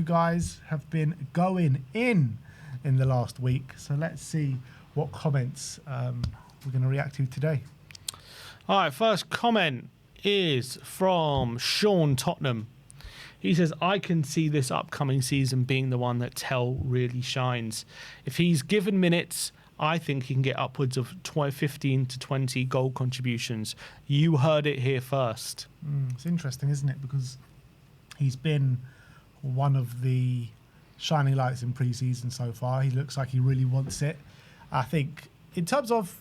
guys have been going in the last week. So let's see what comments we're going to react to today. All right, first comment is from Sean Tottenham. He says, I can see this upcoming season being the one that Tell really shines. If he's given minutes, I think he can get upwards of 15 to 20 goal contributions. You heard it here first. It's interesting, isn't it? Because he's been one of the shining lights in pre-season so far. He looks like he really wants it. I think in terms of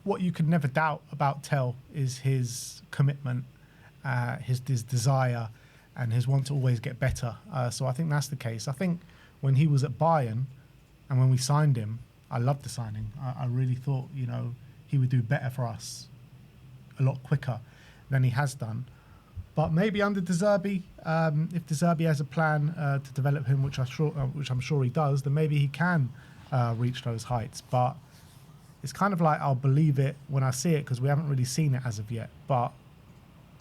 what you can never doubt about Tell is his commitment, his desire, and his want to always get better. So I think that's the case. I think when he was at Bayern and when we signed him, I loved the signing. I really thought, he would do better for us a lot quicker than he has done. But maybe under De Zerbi, if De Zerbi has a plan to develop him, which I'm sure he does, then maybe he can reach those heights. But it's kind of like I'll believe it when I see it because we haven't really seen it as of yet. But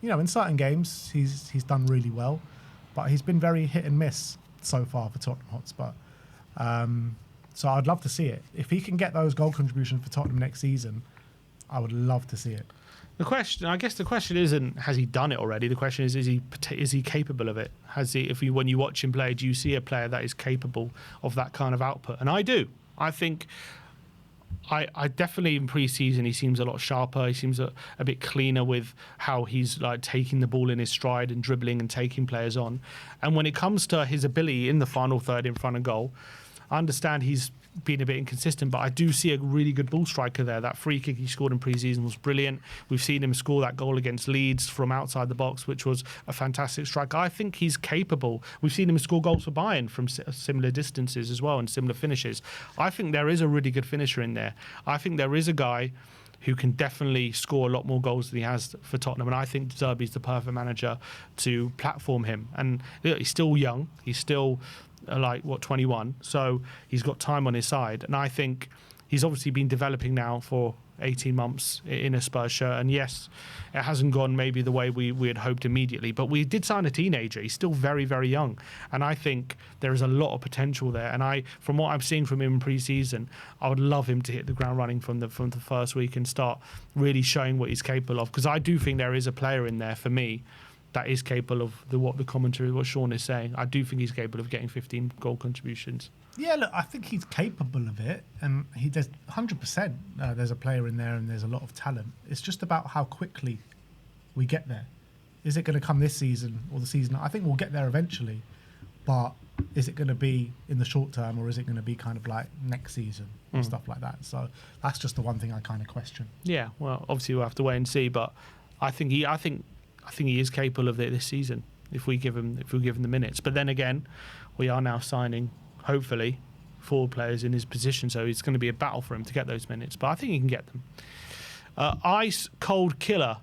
in certain games he's done really well, but he's been very hit and miss so far for Tottenham Hotspur. So I'd love to see it. If he can get those goal contributions for Tottenham next season, I would love to see it. The question isn't has he done it already. The question is he capable of it? When you watch him play, do you see a player that is capable of that kind of output? And I do. I think I definitely in pre-season he seems a lot sharper. He seems a bit cleaner with how he's like taking the ball in his stride and dribbling and taking players on. And when it comes to his ability in the final third in front of goal, I understand he's been a bit inconsistent, but I do see a really good ball striker there. That free kick he scored in pre-season was brilliant. We've seen him score that goal against Leeds from outside the box, which was a fantastic strike. I think he's capable. We've seen him score goals for Bayern from similar distances as well and similar finishes. I think there is a really good finisher in there. I think there is a guy who can definitely score a lot more goals than he has for Tottenham. And I think De Zerbi's the perfect manager to platform him. And he's still young. He's still 21, so he's got time on his side, and I think he's obviously been developing now for 18 months in a Spurs shirt, and yes, it hasn't gone maybe the way we had hoped immediately, but we did sign a teenager. He's still very, very young, and I think there is a lot of potential there, and from what I've seen from him in pre-season, I would love him to hit the ground running from the first week and start really showing what he's capable of, because I do think there is a player in there for me that is capable of what Sean is saying. I do think he's capable of getting 15 goal contributions. Yeah, look, I think he's capable of it, and he does 100%. There's a player in there, and there's a lot of talent. It's just about how quickly we get there. Is it going to come this season or the season? I think we'll get there eventually, but is it going to be in the short term, or is it going to be kind of like next season and stuff like that? So that's just the one thing I kind of question. Yeah, well, obviously we'll have to wait and see, but I think he is capable of it this season if we give him the minutes. But then again, we are now signing, hopefully, 4 players in his position, so it's going to be a battle for him to get those minutes. But I think he can get them. Ice Cold Killer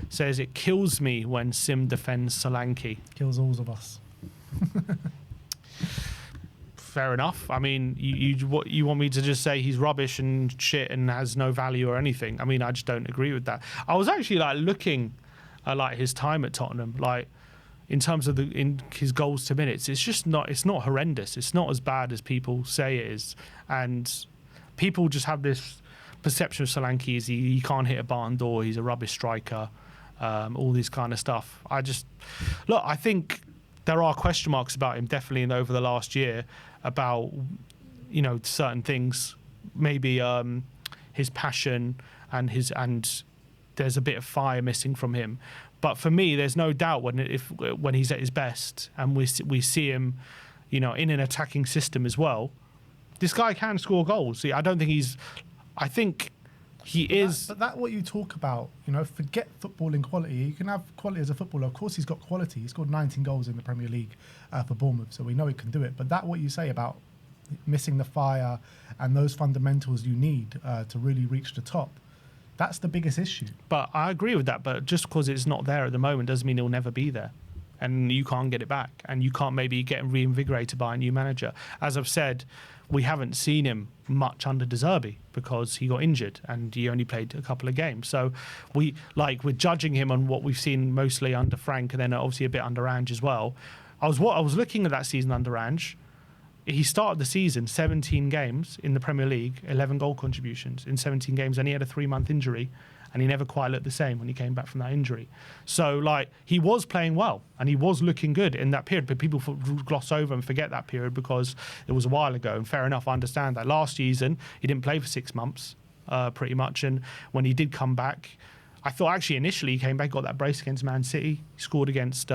says it kills me when Sim defends Solanke. Kills all of us. Fair enough. I mean, you want me to just say he's rubbish and shit and has no value or anything? I mean, I just don't agree with that. I was actually looking at his time at Tottenham, in terms of in his goals to minutes. It's not horrendous. It's not as bad as people say it is, and people just have this perception of Solanke is he can't hit a barn door. He's a rubbish striker. All this kind of stuff. I think there are question marks about him definitely over the last year about certain things. Maybe his passion and there's a bit of fire missing from him. But for me, there's no doubt when he's at his best and we see him, in an attacking system as well, this guy can score goals. See, I think he is. But that what you talk about, forget footballing quality. You can have quality as a footballer. Of course, he's got quality. He scored 19 goals in the Premier League for Bournemouth, so we know he can do it. But that what you say about missing the fire and those fundamentals you need to really reach the top, that's the biggest issue. But I agree with that. But just because it's not there at the moment doesn't mean it'll never be there. And you can't get it back. And you can't maybe get reinvigorated by a new manager. As I've said, we haven't seen him much under De Zerbi because he got injured and he only played a couple of games. So we're judging him on what we've seen mostly under Frank and then obviously a bit under Ange as well. I was looking at that season under Ange. He started the season 17 games in the Premier League, 11 goal contributions in 17 games, and he had a 3-month injury, and he never quite looked the same when he came back from that injury. So, like, he was playing well, and he was looking good in that period, but people gloss over and forget that period because it was a while ago, and fair enough, I understand that. Last season, he didn't play for 6 months, pretty much, and when he did come back, I thought actually initially he came back, got that brace against Man City, he scored against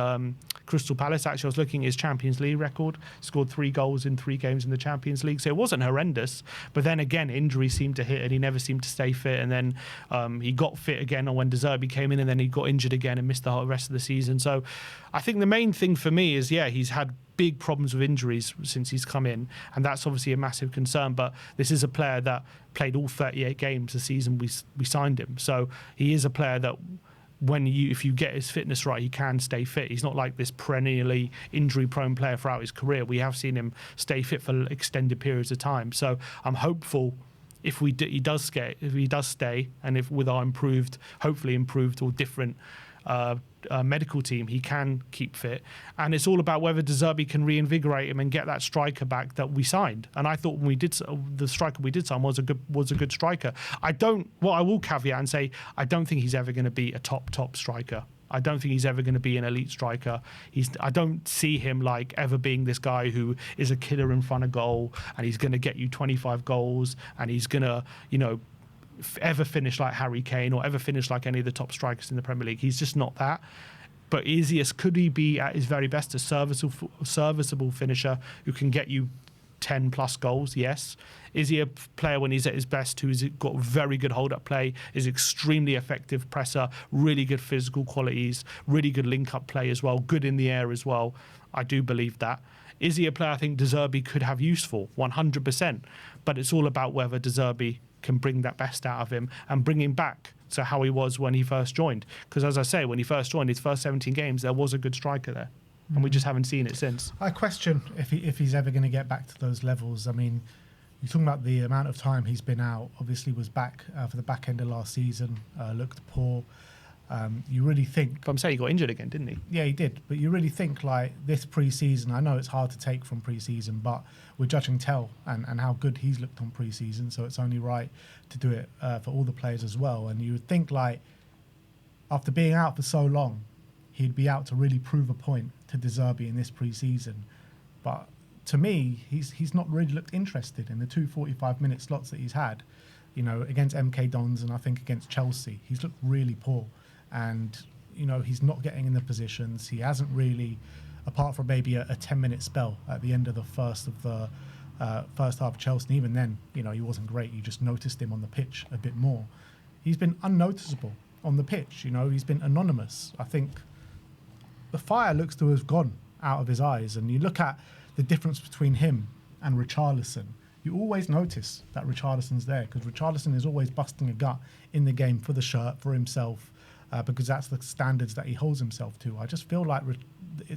Crystal Palace. Actually, I was looking at his Champions League record, scored 3 goals in 3 games in the Champions League, so it wasn't horrendous. But then again, injuries seemed to hit and he never seemed to stay fit, and then he got fit again when De Zerbi came in, and then he got injured again and missed the whole rest of the season. So I think the main thing for me is, he's had big problems with injuries since he's come in, and that's obviously a massive concern. But this is a player that played all 38 games the season we signed him, so he is a player that if you get his fitness right, he can stay fit. He's not like this perennially injury-prone player throughout his career. We have seen him stay fit for extended periods of time, so I'm hopeful if he does stay, and if with our hopefully improved or different medical team, he can keep fit. And it's all about whether De Zerbi can reinvigorate him and get that striker back that we signed. And I thought when the striker we did sign was a good striker. What I will caveat and say, I don't think he's ever going to be a top striker. I don't think he's ever going to be an elite striker. I don't see him like ever being this guy who is a killer in front of goal and he's going to get you 25 goals and he's going to, ever finish like Harry Kane or ever finish like any of the top strikers in the Premier League. He's just not that. But could he be at his very best a serviceable finisher who can get you 10 plus goals? Yes. Is he a player when he's at his best who's got very good hold-up play, is extremely effective presser, really good physical qualities, really good link-up play as well, good in the air as well? I do believe that. Is he a player I think De Zerbi could have use for? 100%. But it's all about whether De Zerbi can bring that best out of him and bring him back to how he was when he first joined. Because as I say, when he first joined, his first 17 games, there was a good striker there. And we just haven't seen it since. I question if he's ever going to get back to those levels. I mean, you're talking about the amount of time he's been out. Obviously was back for the back end of last season, looked poor. You really think... But I'm saying he got injured again, didn't he? Yeah, he did. But you really think like this pre-season, I know it's hard to take from pre-season, but we're judging Tell and how good he's looked on pre-season, so it's only right to do it for all the players as well. And you would think like after being out for so long, he'd be out to really prove a point to De Zerbi in this pre-season. But to me, he's not really looked interested in the 2 45-minute slots that he's had, against MK Dons and I think against Chelsea. He's looked really poor. And, he's not getting in the positions. He hasn't really, apart from maybe a 10-minute spell at the end of the first half of Chelsea. And even then, he wasn't great. You just noticed him on the pitch a bit more. He's been unnoticeable on the pitch. He's been anonymous. I think the fire looks to have gone out of his eyes. And you look at the difference between him and Richarlison. You always notice that Richarlison's there because Richarlison is always busting a gut in the game for the shirt, for himself. Because that's the standards that he holds himself to. I just feel like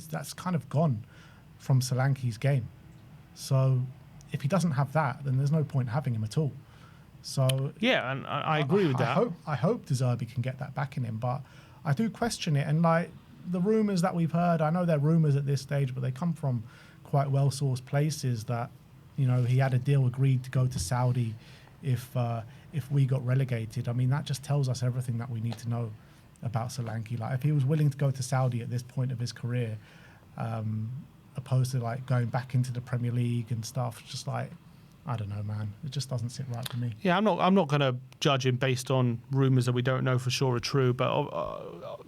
that's kind of gone from Solanke's game. So if he doesn't have that, then there's no point having him at all. So yeah, and I agree with that. I hope De Zerbi can get that back in him, but I do question it. And like the rumours that we've heard, I know they're rumours at this stage, but they come from quite well-sourced places that he had a deal agreed to go to Saudi if we got relegated. I mean, that just tells us everything that we need to know about Solanke. Like if he was willing to go to Saudi at this point of his career, opposed to like going back into the Premier League and stuff, just like I don't know, man. It just doesn't sit right with me. Yeah, I'm not going to judge him based on rumours that we don't know for sure are true, but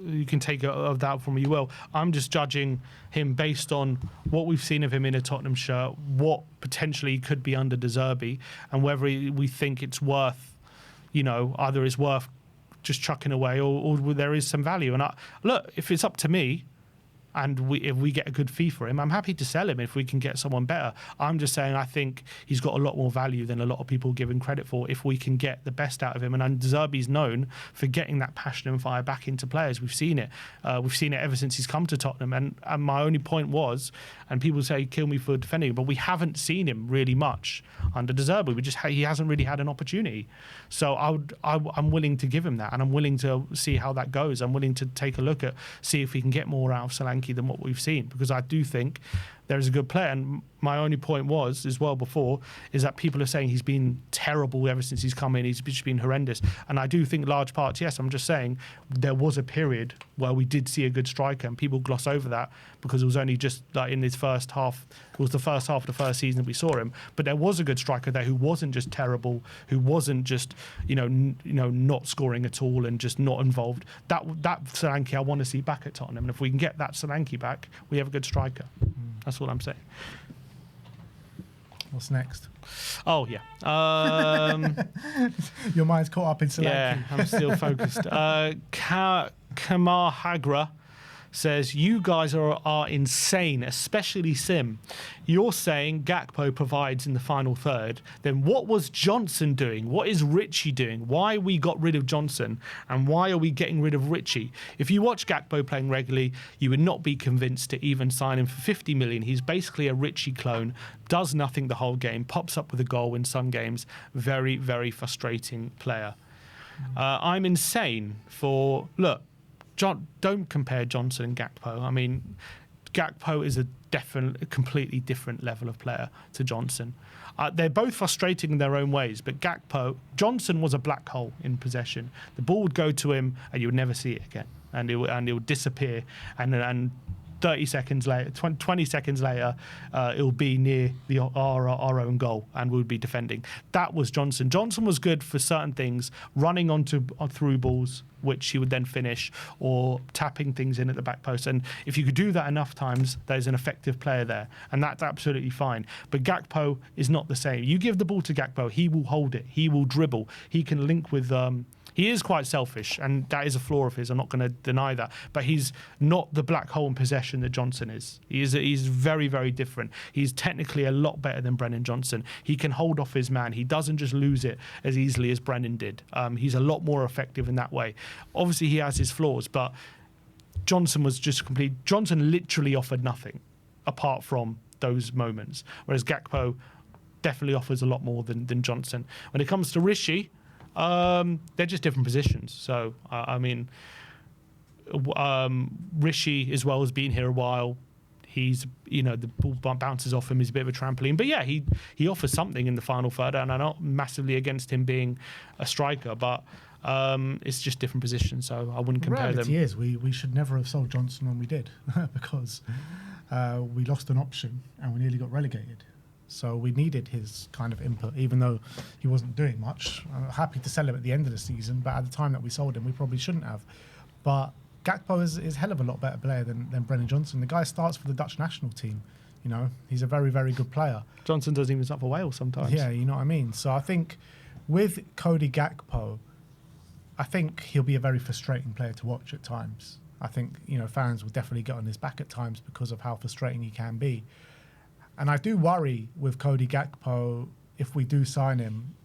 you can take of that from you will. I'm just judging him based on what we've seen of him in a Tottenham shirt, what potentially could be under De Zerbi, and whether we think it's worth, either it's worth just chucking away or there is some value. And look, if it's up to me and if we get a good fee for him, I'm happy to sell him if we can get someone better. I'm just saying I think he's got a lot more value than a lot of people give him credit for if we can get the best out of him. And De Zerbi's known for getting that passion and fire back into players. We've seen it. We've seen it ever since he's come to Tottenham. And my only point was, and people say kill me for defending him, but we haven't seen him really much under De Zerbi. He hasn't really had an opportunity. So I'm willing to give him that, and I'm willing to see how that goes. I'm willing to take a look at, see if we can get more out of Solanke than what we've seen, because I do think there is a good player. And my only point was, as well before, is that people are saying he's been terrible ever since he's come in. He's just been horrendous. And I do think large parts, yes, I'm just saying there was a period where we did see a good striker, and people gloss over that because it was only just like in his first half. It was the first half of the first season that we saw him. But there was a good striker there who wasn't just terrible, who wasn't just, not scoring at all and just not involved. That Solanke I want to see back at Tottenham. And if we can get that Solanke back, we have a good striker. That's what I'm saying. What's next? Oh, yeah. Your mind's caught up in Solanke. Yeah, I'm still focused. Kamar Hagra says, you guys are insane, especially Sim. You're saying Gakpo provides in the final third. Then what was Johnson doing? What is Richie doing? Why we got rid of Johnson? And why are we getting rid of Richie? If you watch Gakpo playing regularly, you would not be convinced to even sign him for 50 million. He's basically a Richie clone, does nothing the whole game, pops up with a goal in some games. Very, very frustrating player. I'm insane for... Look, don't compare Johnson and Gakpo. I mean, Gakpo is a completely different level of player to Johnson. They're both frustrating in their own ways, but Johnson was a black hole in possession. The ball would go to him and you would never see it again, and it would disappear, and 30 seconds later, 20 seconds later, it'll be near our own goal and we'll be defending. That was Johnson. Johnson was good for certain things, running onto through balls, which he would then finish, or tapping things in at the back post. And if you could do that enough times, there's an effective player there, and that's absolutely fine. But Gakpo is not the same. You give the ball to Gakpo, he will hold it, he will dribble, he can link with... He is quite selfish, and that is a flaw of his. I'm not going to deny that. But he's not the black hole in possession that Johnson is. He's very, very different. He's technically a lot better than Brennan Johnson. He can hold off his man. He doesn't just lose it as easily as Brennan did. He's a lot more effective in that way. Obviously, he has his flaws, but Johnson was just complete. Johnson literally offered nothing apart from those moments, whereas Gakpo definitely offers a lot more than Johnson. When it comes to Rishi... they're just different positions. So, Rishi as well has been here a while. He's, the ball bounces off him. He's a bit of a trampoline. But yeah, he offers something in the final third, and I'm not massively against him being a striker, but it's just different positions. So I wouldn't compare them. The reality is we should never have sold Johnson when we did because we lost an option and we nearly got relegated. So we needed his kind of input, even though he wasn't doing much. I'm happy to sell him at the end of the season, but at the time that we sold him, we probably shouldn't have. But Gakpo is hell of a lot better player than Brennan Johnson. The guy starts for the Dutch national team. He's a very, very good player. Johnson doesn't even start for Wales sometimes. Yeah, you know what I mean? So I think with Cody Gakpo, I think he'll be a very frustrating player to watch at times. I think, fans will definitely get on his back at times because of how frustrating he can be. And I do worry with Cody Gakpo, if we do sign him,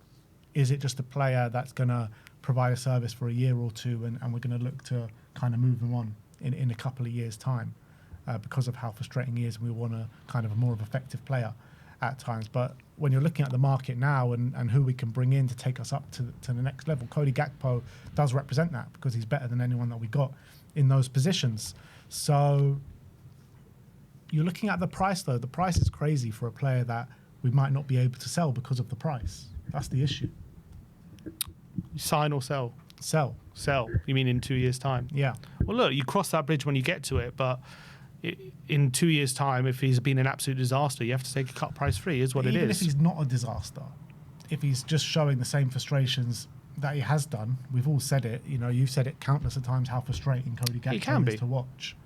is it just a player that's going to provide a service for a year or two and we're going to look to kind of move him on in a couple of years' time because of how frustrating he is, and we want a kind of a more of effective player at times. But when you're looking at the market now and who we can bring in to take us up to the next level, Cody Gakpo does represent that because he's better than anyone that we got in those positions. So... You're looking at the price, though. The price is crazy for a player that we might not be able to sell because of the price. That's the issue. Sign or sell? Sell. Sell. You mean in 2 years' time? Yeah. Well, look, you cross that bridge when you get to it, but in 2 years' time, if he's been an absolute disaster, you have to take a cut price free, is what it is. Even if he's not a disaster, if he's just showing the same frustrations that he has done, we've all said it, you've said it countless of times how frustrating Cody Gakpo is to watch.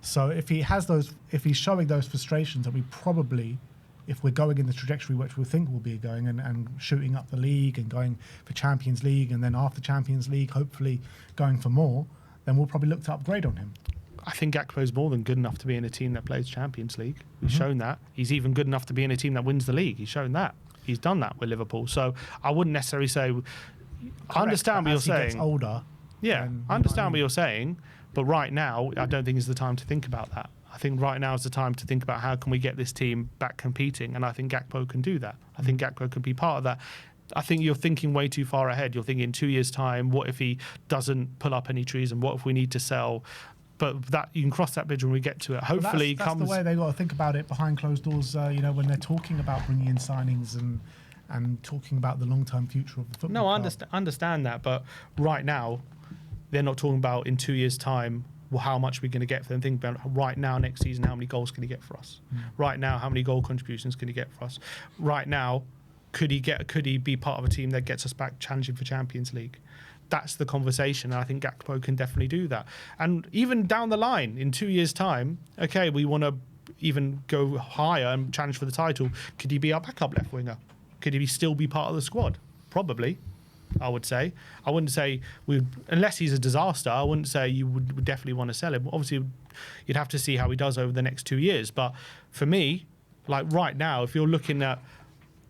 So if he's showing those frustrations, and we probably, if we're going in the trajectory which we think we'll be going and shooting up the league and going for Champions League, and then after Champions League, hopefully going for more, then we'll probably look to upgrade on him. I think Gakpo's more than good enough to be in a team that plays Champions League. He's shown that. He's even good enough to be in a team that wins the league. He's shown that. He's done that with Liverpool. So I wouldn't necessarily say... I understand what you're saying. As he gets older... Yeah, I understand what you're saying. But right now, I don't think it's the time to think about that. I think right now is the time to think about how can we get this team back competing, and I think Gakpo can do that. I think Gakpo can be part of that. I think you're thinking way too far ahead. You're thinking 2 years' time, what if he doesn't pull up any trees, and what if we need to sell? But that you can cross that bridge when we get to it. Hopefully, that's the way they got to think about it behind closed doors. When they're talking about bringing in signings and talking about the long-term future of the football. No, I understand that, but right now, they're not talking about in 2 years' time. Well, how much we're going to get for them. Think about right now, next season, how many goals can he get for us? Right now, how many goal contributions can he get for us? Right now, could he be part of a team that gets us back challenging for Champions League? That's the conversation, and I think Gakpo can definitely do that. And even down the line, in 2 years' time, okay, we want to even go higher and challenge for the title. Could he be our backup left winger? Could he still be part of the squad? Probably, I would say. I wouldn't say unless he's a disaster. I wouldn't say you would definitely want to sell him. Obviously, you'd have to see how he does over the next 2 years. But for me, like right now, if you're looking at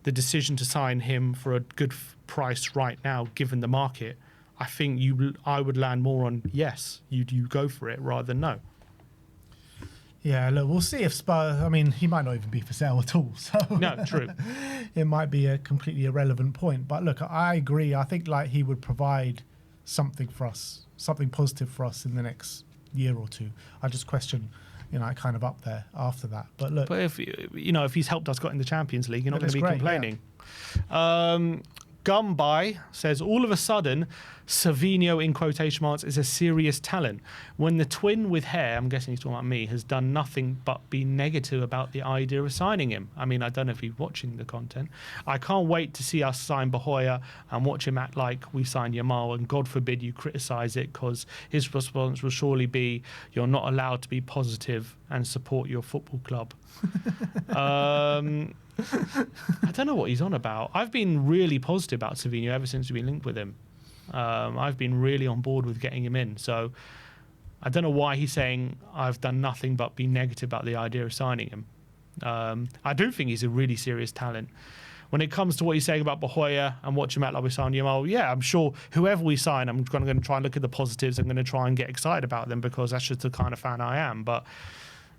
the decision to sign him for a good price right now, given the market, I think I would land more on yes, you go for it rather than no. Yeah, look, we'll see if Spurs. I mean, he might not even be for sale at all. So No, true. It might be a completely irrelevant point. But look, I agree. I think like he would provide something for us, something positive for us in the next year or two. I just question, kind of up there after that. But look, but if he's helped us got in the Champions League, you're not going to be complaining. Yeah. Gumby says, all of a sudden, Savinho, in quotation marks, is a serious talent. When the twin with hair, I'm guessing he's talking about me, has done nothing but be negative about the idea of signing him. I mean, I don't know if he's watching the content. I can't wait to see us sign Bahoya and watch him act like we signed Yamal, and God forbid you criticise it, because his response will surely be, you're not allowed to be positive and support your football club. I don't know what he's on about. I've been really positive about Savinho ever since we've been linked with him. I've been really on board with getting him in. So I don't know why he's saying I've done nothing but be negative about the idea of signing him. I do think he's a really serious talent. When it comes to what he's saying about Bahoya and watch him act like we signed Yamal, yeah, I'm sure whoever we sign, I'm going to try and look at the positives. I'm going to try and get excited about them because that's just the kind of fan I am. But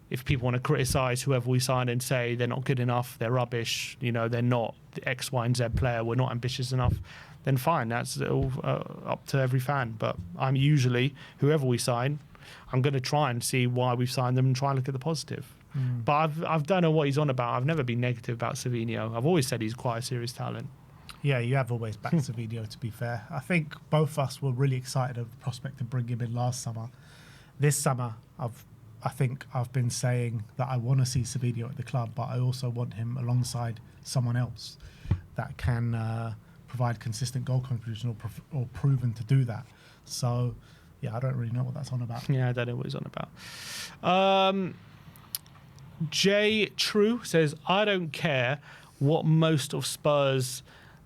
if people want to criticise whoever we sign and say they're not good enough, they're rubbish, they're not the X, Y, and Z player, we're not ambitious enough, then fine, that's all up to every fan. But I'm usually, whoever we sign, I'm going to try and see why we've signed them and try and look at the positive. But I don't know what he's on about. I've never been negative about Savinho. I've always said he's quite a serious talent. Yeah, you have always backed Savinho, to be fair. I think both of us were really excited of the prospect of bringing him in last summer. This summer, I think I've been saying that I want to see Savinho at the club, but I also want him alongside someone else that can provide consistent goal contribution or proven to do that. So, yeah, I don't really know what that's on about. Yeah, I don't know what he's on about. J True says, I don't care what most of Spurs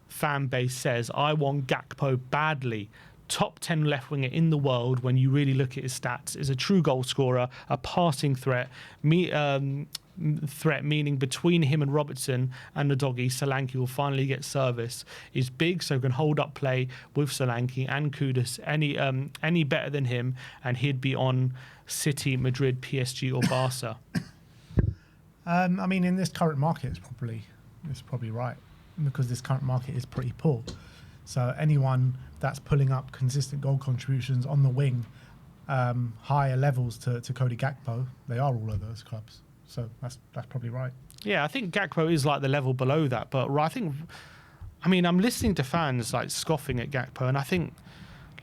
fan base says. I want Gakpo badly. Top 10 left winger in the world when you really look at his stats, is a true goal scorer, a passing threat, meaning between him and Robertson and the doggy, Solanke will finally get service. Is big, so can hold up play with Solanke and Kudus any better than him, and he'd be on City, Madrid, PSG or Barca. I mean, in this current market, it's probably right, because this current market is pretty poor. So anyone that's pulling up consistent goal contributions on the wing, higher levels to Cody Gakpo, they are all of those clubs. So that's probably right. Yeah, I think Gakpo is like the level below that. But I'm listening to fans like scoffing at Gakpo, and I think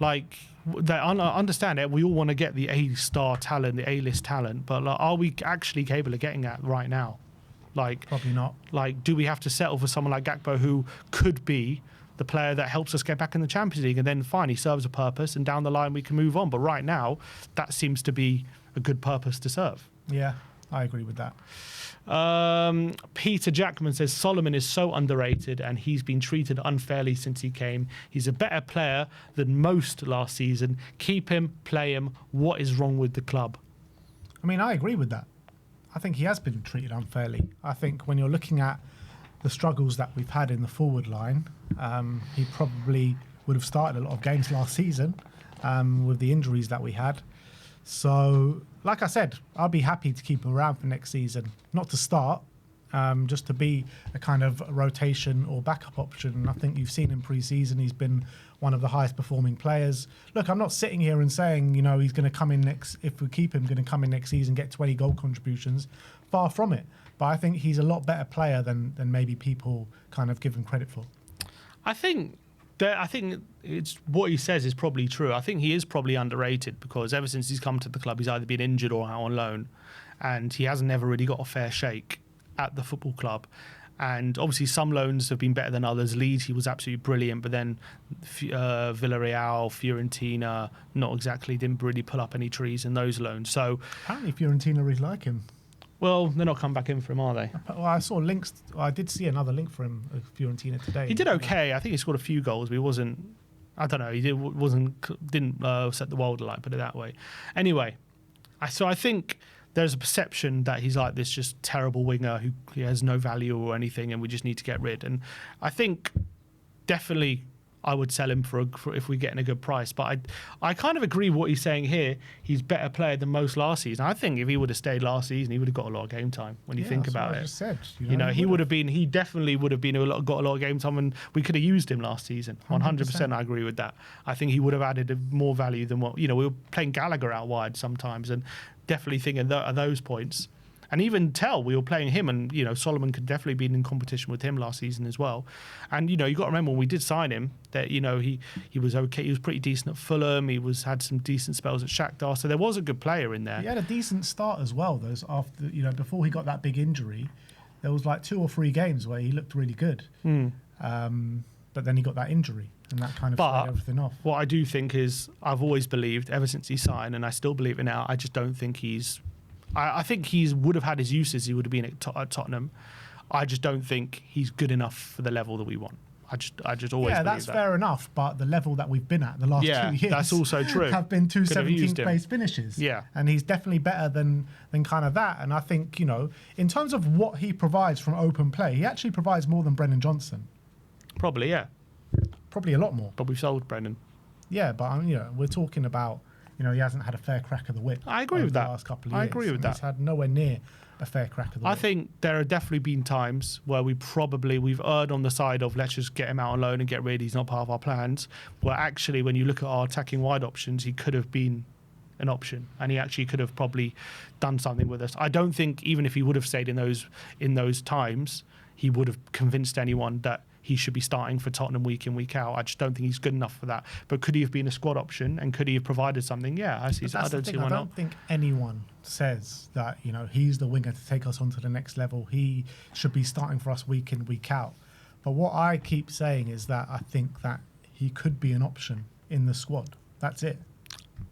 like they understand it. We all want to get the A-star talent, the A-list talent, but like, are we actually capable of getting that right now? Like, probably not. Like, do we have to settle for someone like Gakpo who could be the player that helps us get back in the Champions League, and then fine, he serves a purpose, and down the line we can move on. But right now, that seems to be a good purpose to serve. Yeah, I agree with that. Peter Jackman says, Solomon is so underrated and he's been treated unfairly since he came. He's a better player than most last season. Keep him, play him. What is wrong with the club? I mean, I agree with that. I think he has been treated unfairly. I think when you're looking at the struggles that we've had in the forward line, he probably would have started a lot of games last season with the injuries that we had. So, like I said, I'll be happy to keep him around for next season. Not to start, just to be a kind of rotation or backup option. And I think you've seen in pre-season, he's been one of the highest performing players. Look, I'm not sitting here and saying, he's going to come in if we keep him, going to come in next season, get 20 goal contributions. Far from it. But I think he's a lot better player than maybe people kind of give him credit for. I think it's what he says is probably true. I think he is probably underrated because ever since he's come to the club, he's either been injured or out on loan, and he hasn't ever really got a fair shake at the football club. And obviously some loans have been better than others. Leeds, he was absolutely brilliant, but then Villarreal, Fiorentina, not exactly, didn't really pull up any trees in those loans. So apparently Fiorentina really like him. Well, they're not coming back in for him, are they? Well, I saw links. I did see another link for him, Fiorentina today. He did okay. I think he scored a few goals, but he wasn't. I don't know. He didn't set the world alight. Put it that way. Anyway, so I think there's a perception that he's like this just terrible winger who has no value or anything, and we just need to get rid. And I think definitely I would sell him for if we're getting a good price. But I kind of agree with what he's saying here. He's a better player than most last season. I think if he would have stayed last season, he would have got a lot of game time. When you think about it, I just said, he definitely would have been got a lot of game time, and we could have used him last season. 100%, I agree with that. I think he would have added more value than what we were playing Gallagher out wide sometimes, and definitely thinking at those points. And even we were playing him, and Solomon could definitely be in competition with him last season as well. And you got to remember when we did sign him that he was okay. He was pretty decent at Fulham. He had some decent spells at Shakhtar. So there was a good player in there. He had a decent start as well. Those after before he got that big injury, there was like 2 or 3 games where he looked really good. But then he got that injury, and that kind of threw everything off. What I do think is, I've always believed ever since he signed, and I still believe it now. I just don't think he's. I think he would have had his uses. He would have been at Tottenham. I just don't think he's good enough for the level that we want. I just always believe that. Yeah, that's fair enough. But the level that we've been at the last 2 years, that's also true. Have been 2 17th place finishes. Yeah, and he's definitely better than kind of that. And I think in terms of what he provides from open play, he actually provides more than Brennan Johnson. Probably, yeah. Probably a lot more. But we've sold Brennan. Yeah, but we're talking about. He hasn't had a fair crack of the whip. I agree with that. The last couple of years. I agree with that. He's had nowhere near a fair crack of the whip. I think there have definitely been times where we've erred on the side of let's just get him out on loan and get rid. He's not part of our plans. Where actually, when you look at our attacking wide options, he could have been an option, and he actually could have probably done something with us. I don't think even if he would have stayed in those times, he would have convinced anyone that he should be starting for Tottenham week in, week out. I just don't think he's good enough for that. But could he have been a squad option, and could he have provided something? Yeah, I don't see why not. I don't think anyone says that he's the winger to take us onto the next level. He should be starting for us week in, week out. But what I keep saying is that I think that he could be an option in the squad. That's it.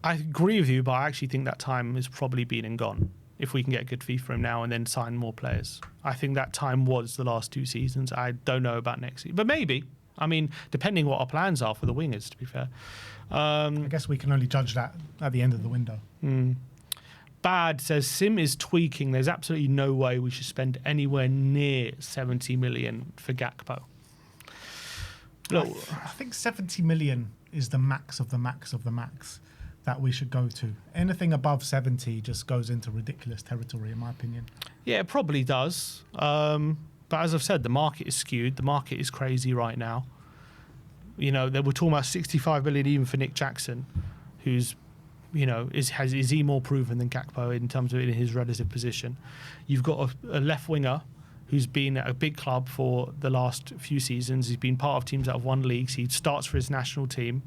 I agree with you, but I actually think that time has probably been and gone. If we can get a good fee for him now and then sign more players. I think that time was the last 2 seasons. I don't know about next season. But maybe. I mean, depending what our plans are for the wingers, to be fair. I guess we can only judge that at the end of the window. Bad says, Sim is tweaking. There's absolutely no way we should spend anywhere near 70 million for Gakpo. Look, I think 70 million is the max of the max of the max that we should go to. Anything above 70 just goes into ridiculous territory, in my opinion. Yeah, it probably does. But as I've said, the market is skewed. The market is crazy right now. They were talking about 65 million even for Nick Jackson, who's, is he more proven than Gakpo in terms of in his relative position. You've got a left winger who's been at a big club for the last few seasons. He's been part of teams that have won leagues. He starts for his national team.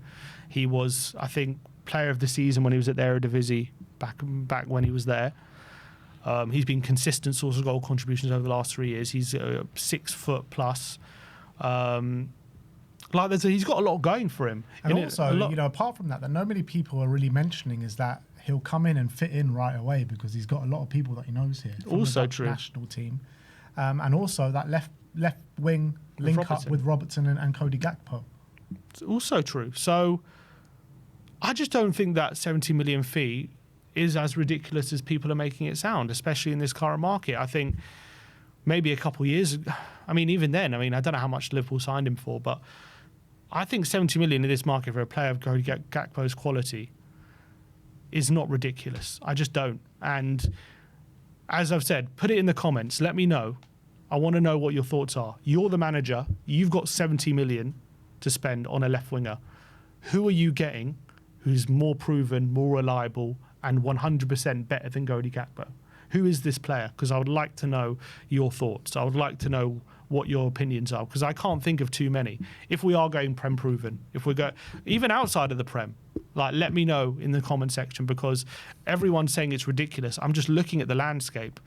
He was, I think, player of the season when he was at the Eredivisie back when he was there. He's been consistent source of goal contributions over the last 3 years. He's 6 foot plus. He's got a lot going for him. And also, apart from that not many people are really mentioning is that he'll come in and fit in right away because he's got a lot of people that he knows here. From also the true. National team. And also that left wing link up with Robertson and Cody Gakpo. It's also true. So I just don't think that 70 million fee is as ridiculous as people are making it sound, especially in this current market. I think maybe a couple of years, even then, I don't know how much Liverpool signed him for, but I think 70 million in this market for a player of Cody Gakpo's quality is not ridiculous. I just don't. And as I've said, put it in the comments. Let me know. I want to know what your thoughts are. You're the manager. You've got 70 million to spend on a left winger. Who are you getting who's more proven, more reliable, and 100% better than Cody Gakpo? Who is this player? Because I would like to know your thoughts. I would like to know what your opinions are, because I can't think of too many. If we are going Prem proven, if we go even outside of the Prem, like, let me know in the comment section, because everyone's saying it's ridiculous. I'm just looking at the landscape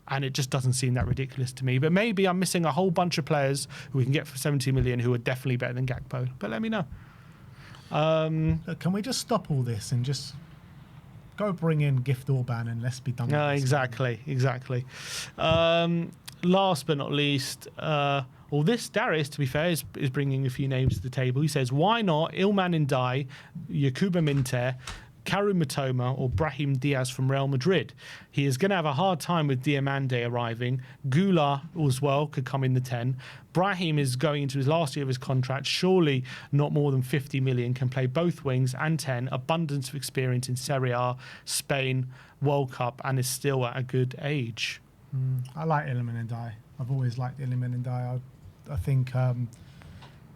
and it just doesn't seem that ridiculous to me. But maybe I'm missing a whole bunch of players who we can get for 70 million who are definitely better than Gakpo. But let me know. Look, can we just stop all this and just go bring in Gift Orban and let's be done with this? Exactly. Last but not least, this Darius, to be fair, is bringing a few names to the table. He says, why not Ilman Ndiaye, Yakuba Minter, Karim Matoma, or Brahim Diaz from Real Madrid? He is going to have a hard time with Diamande arriving. Goula as well could come in the 10. Brahim is going into his last year of his contract. Surely not more than 50 million, can play both wings and 10. Abundance of experience in Serie A, Spain, World Cup, and is still at a good age. I like Ilman Ndiaye. I've always liked Ilman Ndiaye. I think I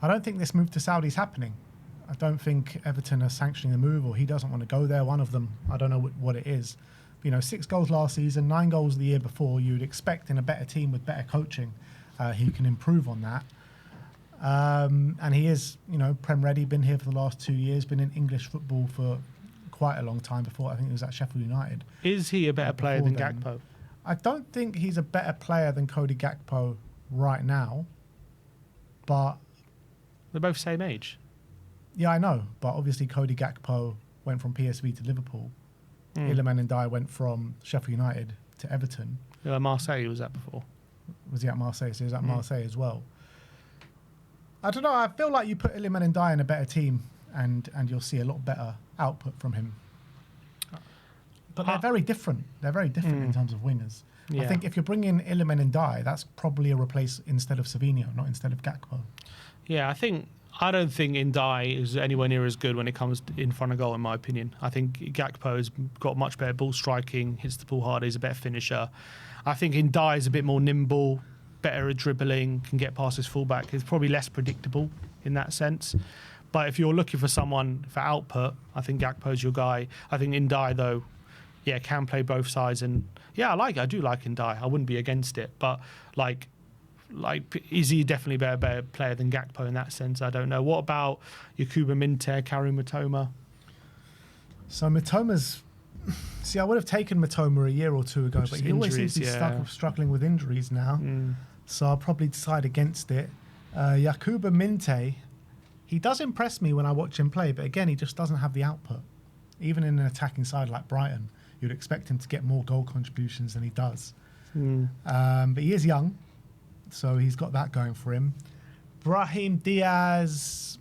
don't think this move to Saudi is happening. I don't think Everton are sanctioning the move, or he doesn't want to go there. One of them, I don't know what it is. But, 6 goals last season, 9 goals the year before. You'd expect in a better team with better coaching, he can improve on that. And he is, Prem ready. Been here for the last 2 years. Been in English football for quite a long time before. I think he was at Sheffield United. Is he a better player than Gakpo? I don't think he's a better player than Cody Gakpo right now, but they're both same age. Yeah, I know, but obviously Cody Gakpo went from PSV to Liverpool. Ilman Ndiaye went from Sheffield United to Everton. Marseille was that before. Was he at Marseille? So he was at Marseille as well. I don't know. I feel like you put Ilman Ndiaye in a better team, and you'll see a lot better output from him. But they're very different. They're very different in terms of wingers. Yeah. I think if you're bringing Ilman Ndiaye, that's probably a replace instead of Savinho, not instead of Gakpo. Yeah, I don't think Ndiaye is anywhere near as good when it comes in front of goal, in my opinion. I think Gakpo has got much better ball striking, hits the ball harder, he's a better finisher. I think Ndiaye is a bit more nimble, better at dribbling, can get past his fullback. He's probably less predictable in that sense. But if you're looking for someone for output, I think Gakpo's your guy. I think Ndiaye, though, can play both sides. And I do like Ndiaye. I wouldn't be against it. But is he definitely a better player than Gakpo in that sense? I don't know. What about Yakuba Minter, Karim Matoma? So Matoma's... See, I would have taken Matoma a year or two ago, but he always seems to be struggling with injuries now. So I'll probably decide against it. Yakuba Minter, he does impress me when I watch him play, but again, he just doesn't have the output. Even in an attacking side like Brighton, you'd expect him to get more goal contributions than he does. But he is young, so he's got that going for him. Brahim Diaz,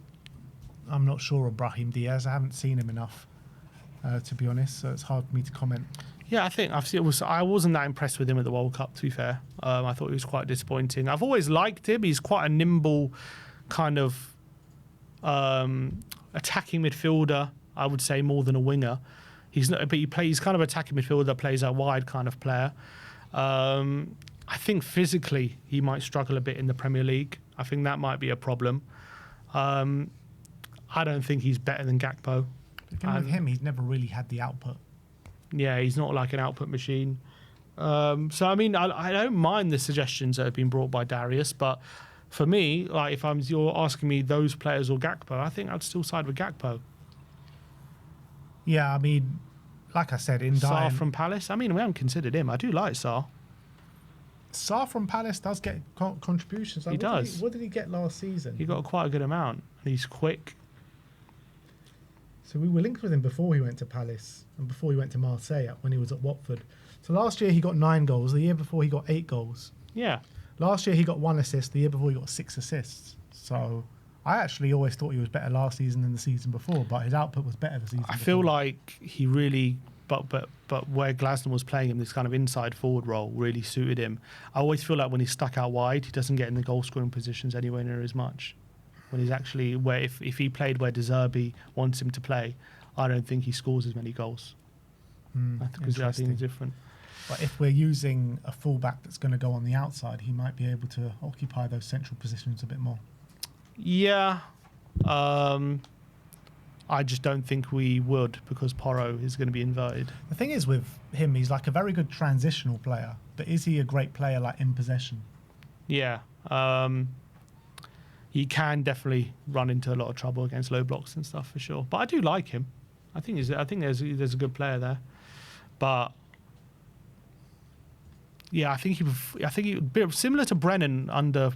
I'm not sure of Brahim Diaz. I haven't seen him enough, to be honest, so it's hard for me to comment. Yeah, I think I wasn't that impressed with him at the World Cup, to be fair. I thought he was quite disappointing. I've always liked him. He's quite a nimble kind of attacking midfielder, I would say, more than a winger. He's kind of attacking midfielder, plays out wide kind of player. I think physically he might struggle a bit in the Premier League. I think that might be a problem. I don't think he's better than Gakpo. The thing with him, he's never really had the output. Yeah, he's not like an output machine. So, I mean, I don't mind the suggestions that have been brought by Darius, but for me, like you're asking me those players or Gakpo, I think I'd still side with Gakpo. Yeah, I mean, like I said, Sarr from Palace. I mean, we haven't considered him. I do like Sarr. Sarr from Palace does get contributions. He does. What did he get last season? He got quite a good amount. He's quick. So we were linked with him before he went to Palace and before he went to Marseille when he was at Watford. So last year he got 9 goals. The year before he got 8 goals. Yeah. Last year he got 1 assist. The year before he got 6 assists. So I actually always thought he was better last season than the season before, but his output was better the season before. I feel like he really... But where Glasner was playing him, this kind of inside forward role really suited him. I always feel like when he's stuck out wide, he doesn't get in the goal scoring positions anywhere near as much. When he's actually if he played where De Zerbi wants him to play, I don't think he scores as many goals. Because I think it's different. But if we're using a fullback that's going to go on the outside, he might be able to occupy those central positions a bit more. Yeah. I just don't think we would, because Porro is going to be inverted. The thing is with him, he's like a very good transitional player, but is he a great player like in possession? Yeah. He can definitely run into a lot of trouble against low blocks and stuff for sure. But I do like him. I think there's a good player there. But yeah, I think he bit similar to Brennan under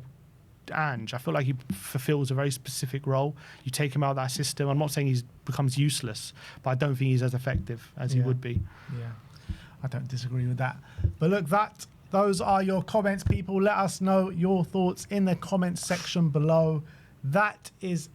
Ange. I feel like he fulfills a very specific role. You take him out of that system. I'm not saying he becomes useless, but I don't think he's as effective as he would be. Yeah, I don't disagree with that. But look, those are your comments, people. Let us know your thoughts in the comments section below. That is